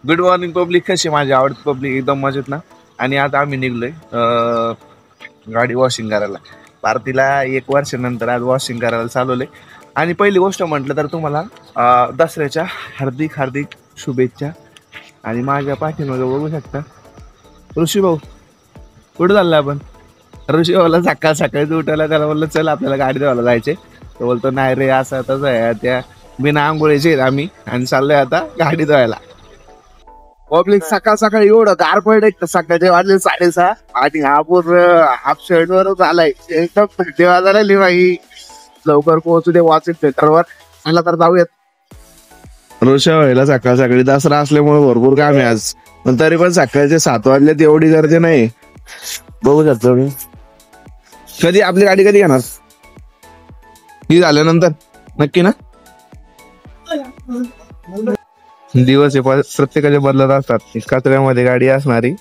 Good morning public, कशी माझी आवडती पब्लिक, एकदम मजेत ना. आणि आता आम्ही निघलोय गाडी वॉशिंग करायला. पार्टीला 1 वर्षानंतर आज वॉशिंग करायला चालवले. आणि पहिली गोष्ट म्हटलं तर तुम्हाला दसऱ्याच्या हार्दिक हार्दिक शुभेच्छा. आणि माझ्या पाठीमागे बघू शकता ऋषी भाऊ. कुठं चाललं आपण? ऋषी भाऊला सकाळ सकाळी उठायला त्याला बोललं चल आपल्याला गाडी धुवायला जायचे. तो बोलतो नाही रे असं तसं आहे, त्या बिना आंघोळीचे आहेत आम्ही आणि चाललोय आता गाडी धुवायला. पब्लिक सकाळ सकाळी एवढं गार पडलं सकाळचे वाजले 6:30 आणि हा पूर्ण हाफ शर्ट वरच आलाय. एकदम थंडी वाजायला बाई. लवकर पोहोचू दे वॉचिंग थिएटरवर. मला तर जाऊयात. ऋषा व्हायला सकाळ सकाळी दसरा असल्यामुळे भरपूर काम आहे आज, पण तरी पण सकाळचे 7 वाजले एवढी गर्दी नाही. बघू शकतो मी. कधी आपली गाडी कधी येणार? ही झाल्यानंतर नक्की ना. दिवस प्रत्येकाचे बदलत असतात. कचऱ्यामध्ये गाडी असणारी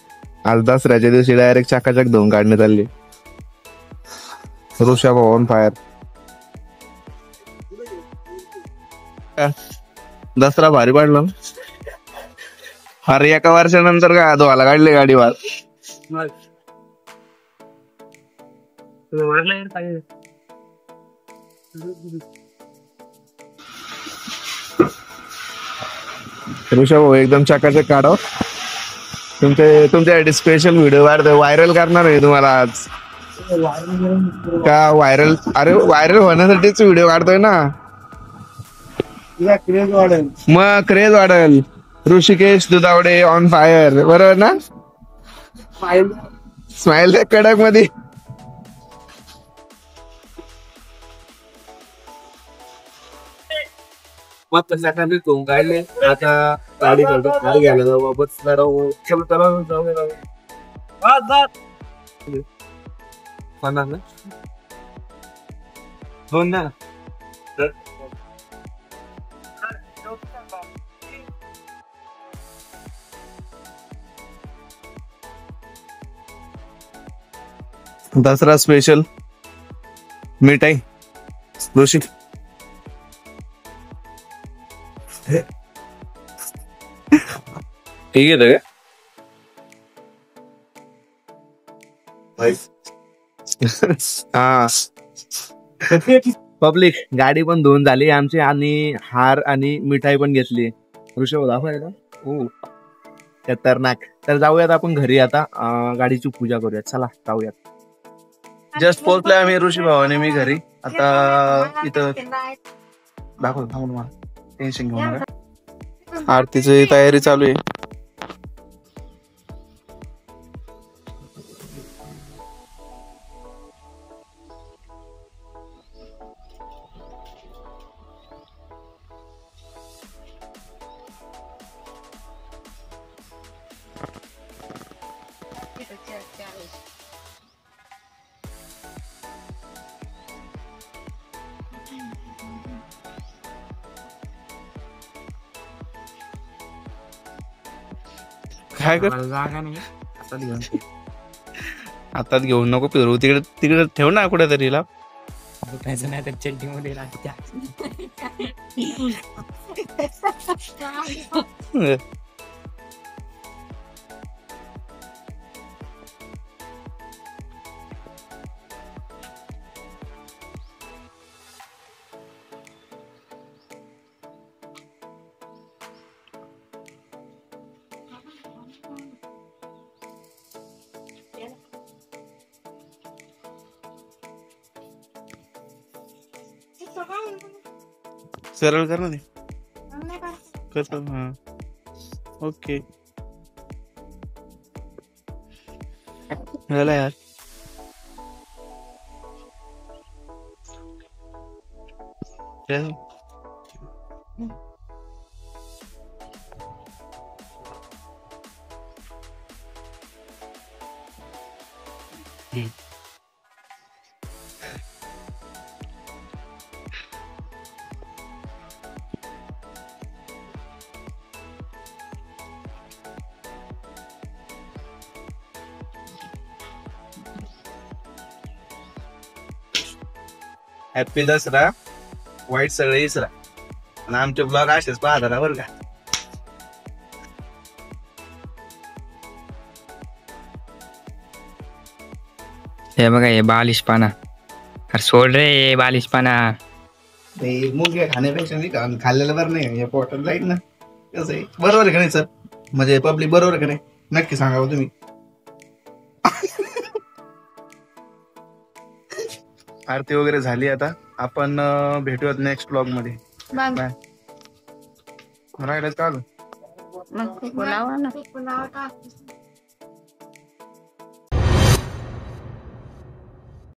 आज दसऱ्याच्या दिवशी डायरेक्ट चाकाचक धुवून काढण्यात आली. ऋषा भाऊ ऑन फायर. दसरा भारी पाडला. अरे एका वर्षानंतर का धुवायला काढले गाडीवर. ऋषा भाऊ एकदम चकाचक काढव. तुमच्यासाठी स्पेशल व्हिडिओ व्हायरल करणार आहे तुम्हाला आज. का व्हायरल? अरे व्हायरल होण्यासाठीच व्हिडिओ काढतोय ना. क्रेज वाढेल, मग क्रेज वाढेल. ऋषिकेश दुधावडे ऑन फायर, बरोबर ना. स्माइल कडक मध्ये. मग त्याच्याखाली तो गाडले आता गाडी करतो. गाडी घ्यायला जाऊ वापस जाऊ. दोन ना. दसरा स्पेशल मिठाई ऋषी. ठीक आहे का हा. पब्लिक गाडी पण धुवून झाली आमची आणि हार आणि मिठाई पण घेतली. ऋषभ दाखवायला हो खतरनाक. तर जाऊयात आपण घरी आता. गाडीची पूजा करूयात. चला जाऊयात. जस्ट पोहोचलोय आम्ही ऋषी भाऊ आणि मी घरी. आता इथं दाखवतो थांबून मला. टेन्शन घेऊ नका. आरतीची तयारी चालू आहे. काय कर जागा नाही हातात घेऊन नको फिरू. तिकडे तिकडे ठेव ना कुठेतरी. दुखायचं नाही तर चड्डी मध्ये राहत्या. सरळ कर ना ते. करतो हा. ओके झाला यार. हॅपी दसरा. वाईट सगळे इसरा. आणि आमचे ब्लॉग असेच पाहता बरं का. हे बघा हे बालिशपणा. अरे सोड रे बालिशपणा. ते मुंग्या खाण्यापेक्षा मी खाल्लेलं बरं नाही, या पोटात जाईल ना. कसं आहे, बरोबर आहे का नाही सर? म्हणजे पब्लिक बरोबर आहे का नाही, नक्की सांगा हो तुम्ही. आरती वगैरे झाली, आता आपण भेटूयात नेक्स्ट ब्लॉग मध्ये. बाय. राहिलं का अजून? मग बोलावा ना.